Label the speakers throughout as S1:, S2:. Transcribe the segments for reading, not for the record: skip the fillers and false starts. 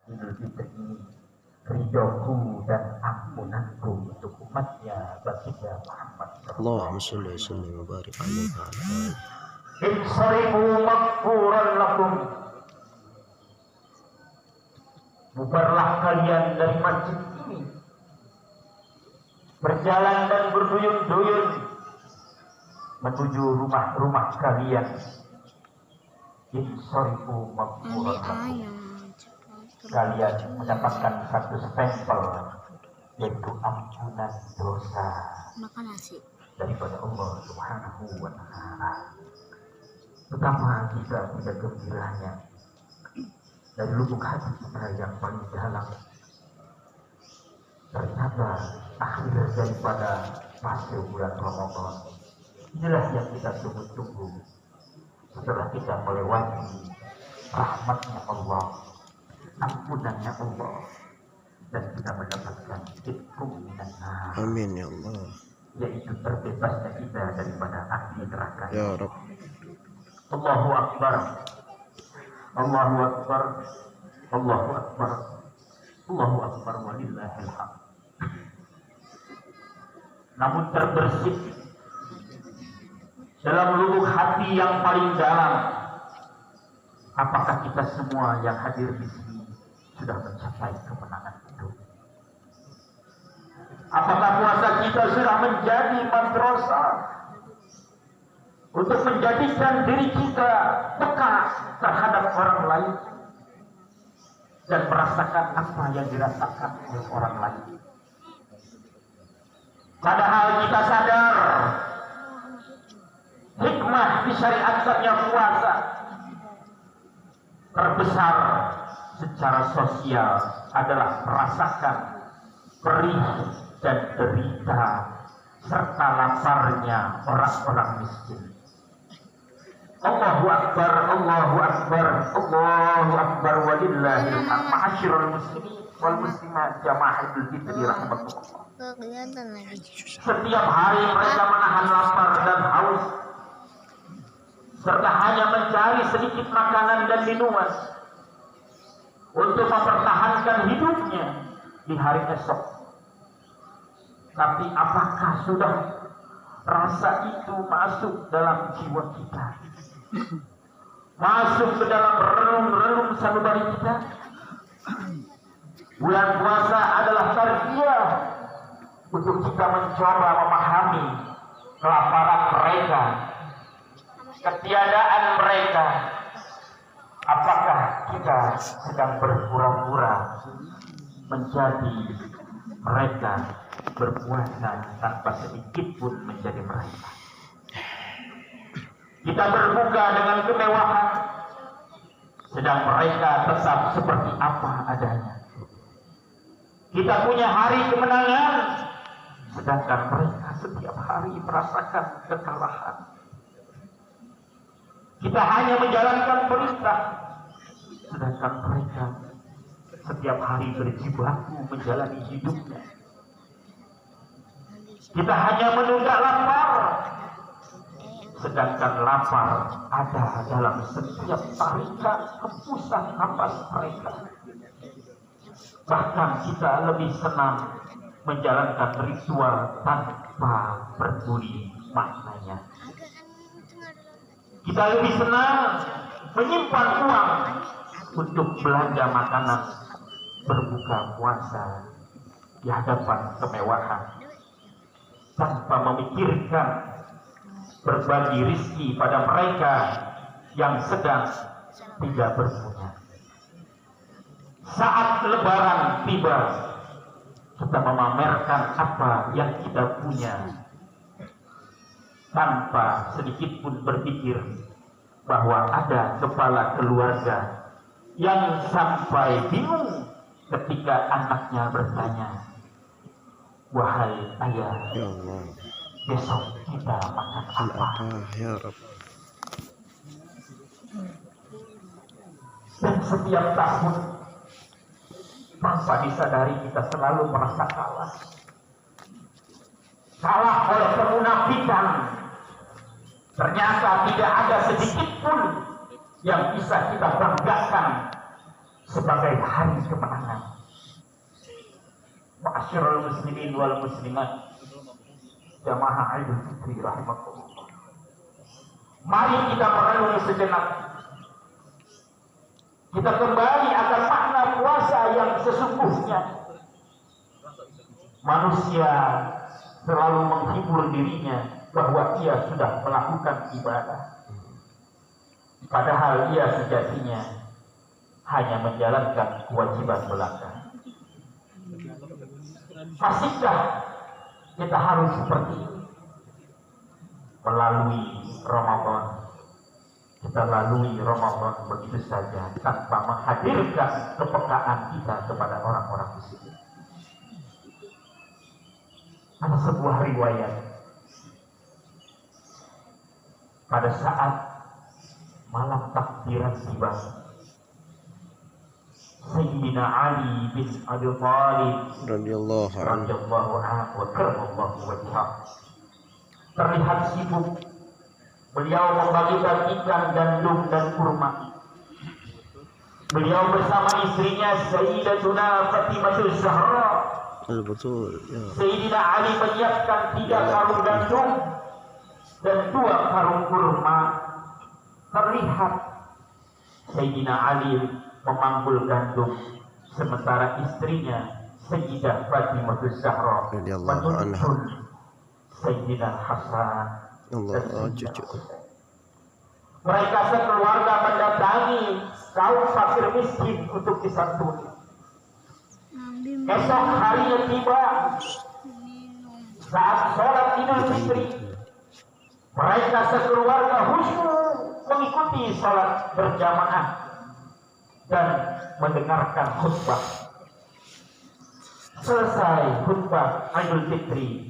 S1: Idul Fitri ini ridhoku dan ampunanku untuk umatnya baginda Muhammad.
S2: Allahumma sholli wa sallim wa barik alaihi wa ala alihi.
S1: Insarifu maghfuran lakum. Bubarlah kalian dari masjid ini, berjalan dan berduyun-duyun menuju rumah-rumah kalian. Insarifu maghfuran lakum. Kalian mendapatkan satu stempel, yaitu ampunan dosa daripada Allah Subhanahu wa Ta'ala. Betapa kita tidak gembiranya dari lubuk hati kita yang paling dalam. Ternyata akhir daripada fase bulan Ramadan inilah yang kita tunggu-tunggu. Setelah kita melewati rahmatnya Allah, ampunannya Allah, dan kita mendapatkan itqum minan nar.
S2: Amin ya Allah.
S1: Yaitu terbebasnya kita daripada api neraka.
S2: Ya Rabb.
S1: Allahu Akbar. Allahu Akbar. Allahu Akbar. Allahu Akbar walillahil hamd. Namun terbersih dalam lubuk hati yang paling dalam, apakah kita semua yang hadir di sini sudah mencapai kemenangan itu? Apakah puasa kita sudah menjadi madrasah untuk menjadikan diri kita peka terhadap orang lain dan merasakan apa yang dirasakan oleh orang lain? Padahal kita sadar hikmah disyariatkannya puasa terbesar secara sosial adalah merasakan perih dan derita serta laparnya orang-orang miskin. Allahu Akbar, Allahu Akbar, Allahu Akbar walillahil hamd. Ma'asyiral muslimin wal muslimat jamaah Idul Fitri rahimakumullah. Setiap hari mereka menahan lapar dan haus serta hanya mencari sedikit makanan dan minuman untuk mempertahankan hidupnya di hari esok. Tapi apakah sudah rasa itu masuk dalam jiwa kita? Masuk ke dalam relung-relung sanubari kita? Bulan puasa adalah tarbiyah untuk kita mencoba memahami kelaparan mereka, ketiadaan mereka. Apakah kita sedang berpura-pura menjadi mereka, berpuasa tanpa sedikit pun menjadi mereka? Kita berbuka dengan kemewahan, sedang mereka tetap seperti apa adanya. Kita punya hari kemenangan, sedangkan mereka setiap hari merasakan kekalahan. Kita hanya menjalankan perintah, sedangkan mereka setiap hari berjibaku menjalani hidupnya. Kita hanya menunggak lapar, sedangkan lapar ada dalam setiap tarikan hembusan nafas mereka. Bahkan kita lebih senang menjalankan ritual tanpa peduli maknanya. Kita lebih senang menyimpan uang untuk belanja makanan berbuka puasa di hadapan kemewahan, tanpa memikirkan berbagi rizki pada mereka yang sedang tidak berpunya. Saat lebaran tiba, kita memamerkan apa yang kita punya tanpa sedikit pun berpikir bahwa ada kepala keluarga yang sampai bingung ketika anaknya bertanya, "Wahai ayah,
S2: Ya Allah,
S1: besok kita makan apa?"
S2: Ya Rabb.
S1: Dan setiap tahun tanpa disadari kita selalu merasa kalah. Kalah oleh kemunafikan. Ternyata tidak ada sedikit pun yang bisa kita banggakan sebagai hari kemenangan. Ma'asyiral muslimin wal muslimat, jamaah Idul Fitri rahimakumullah. Mari kita merenung sejenak. Kita kembali akan makna puasa yang sesungguhnya. Manusia selalu menghibur dirinya bahwa ia sudah melakukan ibadah, padahal ia sejatinya hanya menjalankan kewajiban belaka. Masihkah kita harus seperti ini? Melalui Ramadan, kita lalui Ramadan begitu saja tanpa menghadirkan kepekaan kita kepada orang-orang di sini. Ada sebuah riwayat pada saat malam takbiran tiba, Sayyidina Ali bin Abi Thalib
S2: radhiyallahu anhu
S1: wa karramallahu wajhah terlihat sibuk. Beliau membagikan ikan, gandum dan kurma. Beliau bersama istrinya Sayyidatuna Fatimah Zahra.
S2: Betul ya.
S1: Sayyidina Ali menyiapkan 3 karung gandum dan 2 karung kurma. Terlihat Sayyidina Ali memanggul gandum, sementara istrinya Sayyidah Fatimah Zahra menuntun Sayyidina Hasan dan Sayyidina Husain. Mereka sekeluarga mendatangi kaum fakir miskin untuk disantuni. Esok harinya tiba, saat sholat Idul Fitri, mereka sekeluarga khusyuk mengikuti sholat berjamaah dan mendengarkan khutbah. Selesai khutbah Idul Fitri,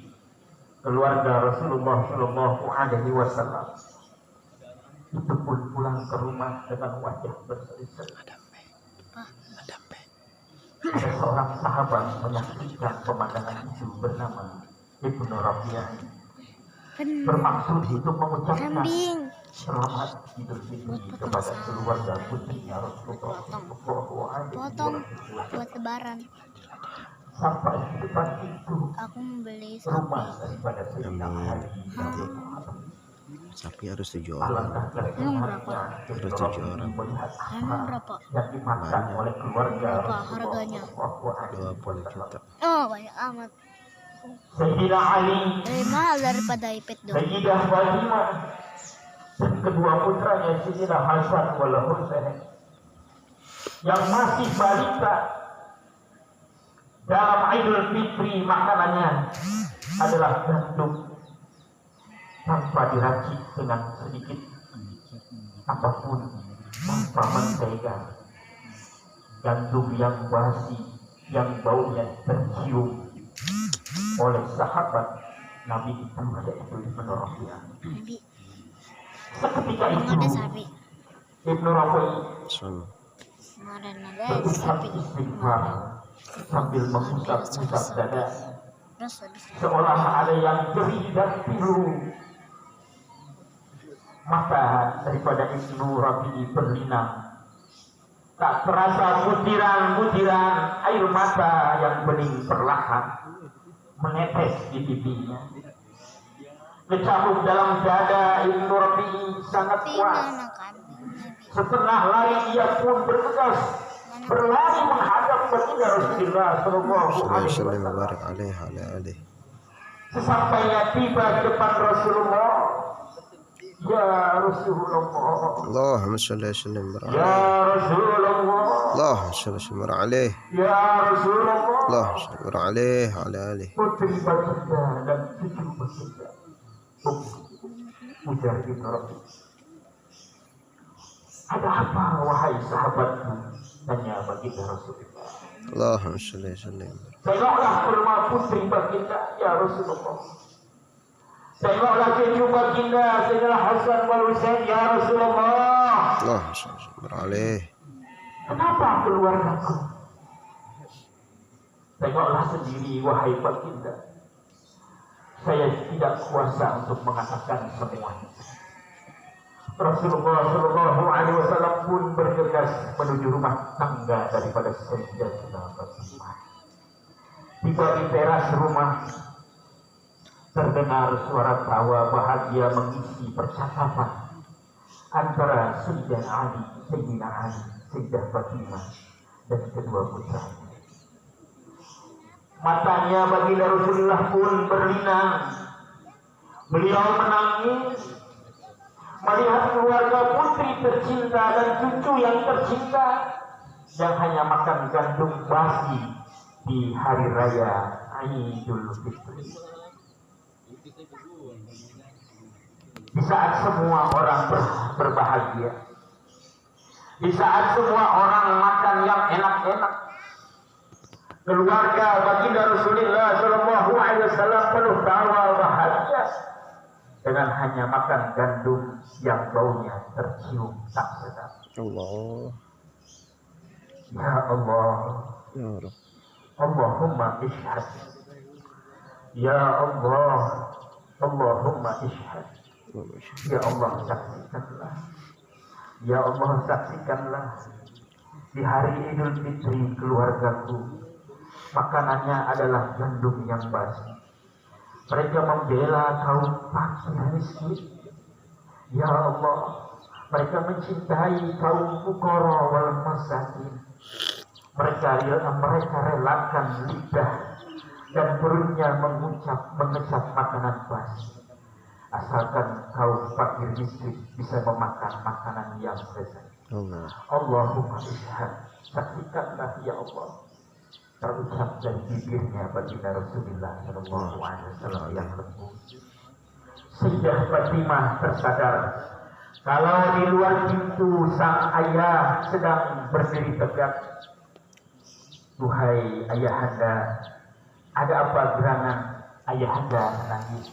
S1: keluarga Rasulullah Shallallahu Alaihi Wasallam itu pun pulang ke rumah dengan wajah berseri-seri. Ada seorang sahabat menyaksikan pemandangan itu bernama Ibnu Rabi'ah, bermaksud untuk mengucapkan selamat Idul Fitri kepada keluarga putrinya Rasulullah Shallallahu Alaihi Wasallam.
S3: Buat lebaran.
S1: Sampai di depan itu
S3: Aku membeli
S1: rumah
S3: sapi.
S1: daripada Sayyidina Ali.
S2: Sapi harus 7 orang.
S3: Emang berapa?
S2: Harus 7 orang.
S3: Emang berapa?
S1: Yang dimakan oleh keluarga
S3: Berapa harganya?
S2: 20 juta.
S3: Oh, banyak amat.
S1: Sayyidina Ali,
S3: Lebih mahal daripada iPad dong.
S1: Sayyidah Fatimah, dan kedua putranya Sayyidina Hasan wal Husain yang masih balita. Dalam Idul Fitri makanannya adalah gandum tanpa diracik dengan sedikit apapun, tanpa mentega. Gandum yang basi, yang baunya tercium oleh sahabat Nabi itu, yaitu Ibnu Rabi'ah.
S3: Nabi,
S1: Seketika
S3: emang
S1: itu
S3: ada sapi.
S1: Ibnu Rabi'ah
S2: Sama.
S3: Kemarin ada
S1: berucap
S3: sapi.
S1: istighfar sambil mengusap-usap dada,
S3: Terus habis
S1: seolah ada yang jerih dan pilu. Mata daripada Ibnu Rabi'ah berlinang. Tak terasa butiran-butiran air mata yang bening perlahan menetes di pipinya. Kecambuk dalam dada Ibnu Rabi'ah sangat kuat.
S3: mana kambing Nabi?
S1: Setengah lari ia pun bergegas berlari menghadap baginda Rasulullah Sallallahu Alaihi
S2: Sallallahu
S1: Wasallam.
S2: barik alaihi ala alihi.
S1: Sesampainya tiba di depan Rasulullah, ya Rasulullah,
S2: Allahumma salli wa sallim barik.
S1: ya Rasulullah,
S2: Allahumma salli wa sallim alaihi.
S1: ya Rasulullah.
S2: Allahumma salli barik alaihi ala alihi.
S1: Putri baginda dan cucu baginda, ujar Ibnu Rabi'ah. Ada apa wahai sahabatku? Tanya baginda Rasulullah.
S2: Allahumma salli wa sallim.
S1: Tengoklah ke rumah putri baginda, ya Rasulullah. Tengoklah cucu baginda Sayyidina Hasan wal Husain, ya Rasulullah.
S2: Allahumma salli wa sallim barik alaihi.
S1: Kenapa keluargaku? Tengoklah sendiri wahai baginda. Saya tidak kuasa untuk mengatakan semuanya. Rasulullah Shallallahu Alaihi Wasallam pun bergegas menuju rumah tangga daripada Sayyidatina Fatimah. Tiba di teras rumah, terdengar suara tawa bahagia mengisi percakapan antara Sayyidina Ali, Sayyidah Fatimah dan kedua putranya. Matanya baginda Rasulullah pun berlinang. Beliau menangis melihat keluarga putri tercinta dan cucu yang tercinta yang hanya makan gandum basi di hari raya Idul Fitri. Di saat semua orang berbahagia, di saat semua orang makan yang enak-enak, keluarga baginda Rasulullah Shallallahu Alaihi Wasallam penuh tawa bahagia dengan hanya makan gandum yang baunya tercium tak sedap.
S2: Allah.
S1: Ya Allah,
S2: Ya Rabb.
S1: Allahumma ishhad. Ya Allah, Allahumma ishhad. Ya Allah, saksikanlah. Ya Allah, saksikanlah. Di hari Idul Fitri keluargaku makanannya adalah gandum yang basi. Mereka membela kaum fakir miskin. Ya Allah, mereka mencintai kaum fuqara wal masakin. Mereka relakan lidah dan perutnya mengecap makanan basi, asalkan kaum fakir miskin bisa memakan makanan yang lezat. Allahumma ishhad, saksikanlah ya Allah. Terucap dari bibirnya baginda Rasulullah Shallallahu Alaihi Wasallam yang lembut. Sayyidah Fatimah tersadar kalau di luar pintu sang ayah sedang berdiri tegak. Duhai ayahanda, ada apa gerangan ayahanda menangis?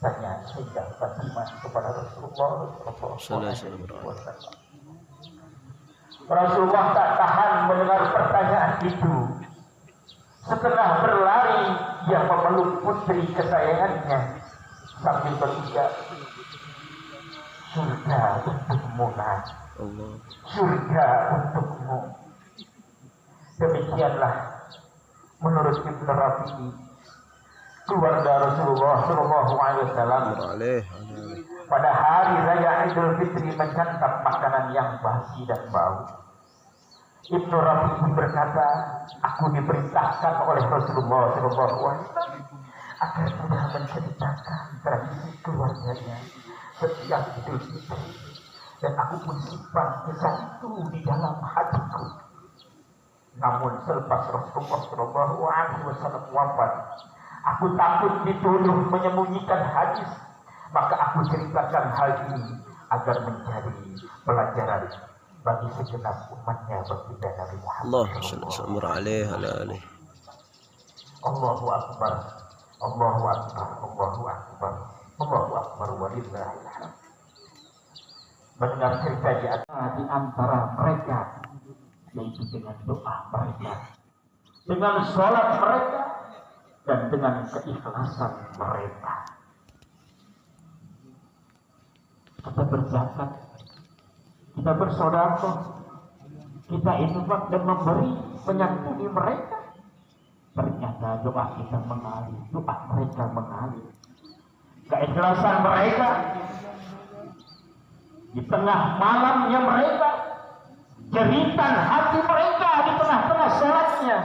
S1: Tanya Sayyidah Fatimah kepada Rasulullah Shallallahu Alaihi Wasallam. Rasulullah tak tahan mendengar pertanyaan itu. Setelah berlari, ia memeluk putri kesayangannya sambil berucap, surga untukmu nak, surga untukmu. Demikianlah menurut Ibnu Rafi'i, keluarga Rasulullah Shallallahu Alaihi Wasallam pada hari raya Idul Fitri menyantap makanan yang basi dan bau. Ibnu Rafi'i berkata, aku diperintahkan oleh Rasulullah SAW agar tidak menceritakan tradisi keluarganya setiap Idul Fitri, dan aku pun simpan kisah itu di dalam hatiku. Namun selepas Rasulullah SAW wafat, aku takut dituduh menyembunyikan hadis, maka aku ceritakan hal ini agar menjadi pelajaran bagi segenap umatnya baginda Nabi Muhammad. Allahu Akbar, Allahu Akbar, Allahu Akbar, Allahu Akbar, walillahil hamd. Mendengar cerita di antara mereka, yaitu dengan doa mereka, dengan sholat mereka, dan dengan keikhlasan mereka. Kita berzakat, kita bersedekah, kita infak dan memberi menyantuni mereka. Ternyata doa kita mengalir, doa mereka mengalir. Keikhlasan mereka di tengah malamnya mereka, jeritan hati mereka di tengah-tengah sholatnya,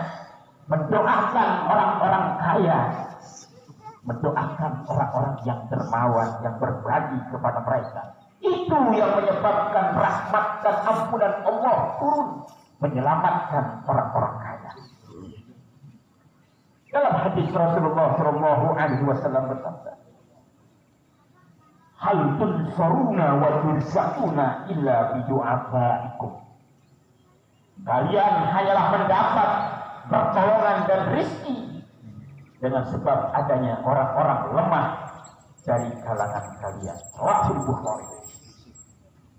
S1: mendoakan orang-orang kaya, mendoakan orang-orang yang dermawan, yang berbagi kepada mereka. Itu yang menyebabkan rahmat dan ampunan Allah turun menyelamatkan orang-orang kaya. Dalam hadis Rasulullah Shallallahu Alaihi Wasallam bersabda, hal tunsaruna wa turzaquna illa bidu'afaikum. Kalian hanyalah mendapat pertolongan dan rezeki dengan sebab adanya orang-orang lemah dari kalangan kalian. Rahul Bukhari.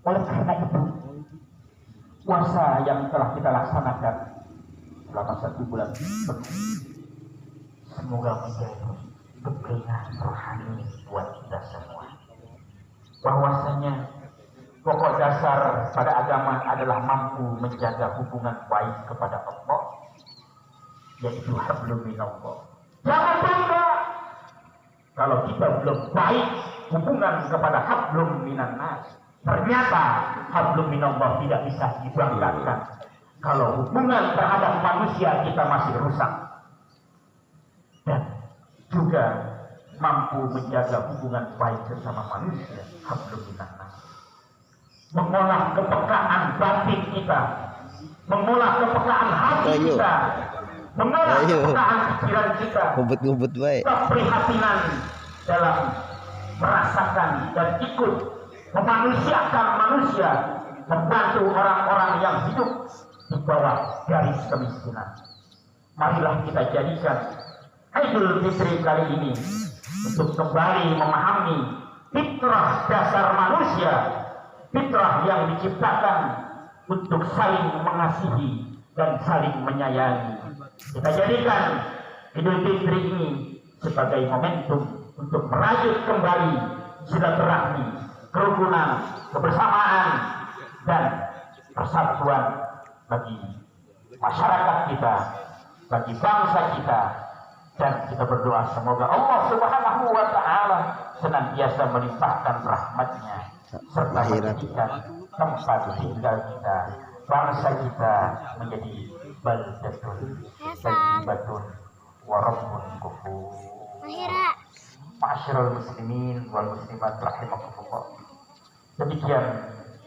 S1: Oleh karena itu, puasa yang telah kita laksanakan selama 1 bulan penuh, semoga menjadi kebaikan rohani buat kita semua. Bahwasanya pokok dasar pada agama adalah mampu menjaga hubungan baik kepada Allah, yaitu hablum minallah. Jangan bangga kalau kita belum baik hubungan kepada hablum minannas. Ternyata hablum minallah tidak bisa dibanggakan kalau hubungan terhadap manusia kita masih rusak, dan juga mampu menjaga hubungan baik sesama manusia, hablum minannas. Mengolah kepekaan batin kita, mengolah kepekaan hati kita, mengolah kepekaan pikiran kita,
S2: Ngumpet-ngumpet baik.
S1: keprihatinan dalam merasakan dan ikut memanusiakan manusia, membantu orang-orang yang hidup di bawah garis kemiskinan. Marilah kita jadikan Idul Fitri kali ini untuk kembali memahami fitrah dasar manusia, fitrah yang diciptakan untuk saling mengasihi dan saling menyayangi. Kita jadikan Idul Fitri ini sebagai momentum untuk merajut kembali silaturahmi, kerukunan, kebersamaan, dan persatuan bagi masyarakat kita, bagi bangsa kita. Dan kita berdoa semoga Allah Subhanahu wa Ta'ala senantiasa melimpahkan rahmat-Nya serta menjadikan tempat tinggal kita, bangsa kita menjadi baldatun thayyibatun wa rabbun ghafur. Ma'asyiral muslimin wal muslimat rahimakumullah. Demikian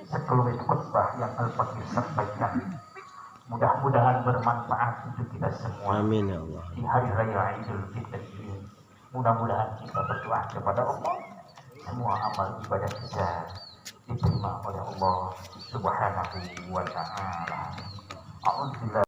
S1: sekelumit khutbah yang Al-Fakir sampaikan. Mudah-mudahan bermanfaat untuk kita semua.
S2: Amin ya Allah.
S1: Di hari raya Idul Fitri ini, mudah-mudahan kita berdoa kepada Allah, semua amal ibadah kita diterima oleh Allah Subhanahu wa Ta'ala. Alhamdulillah.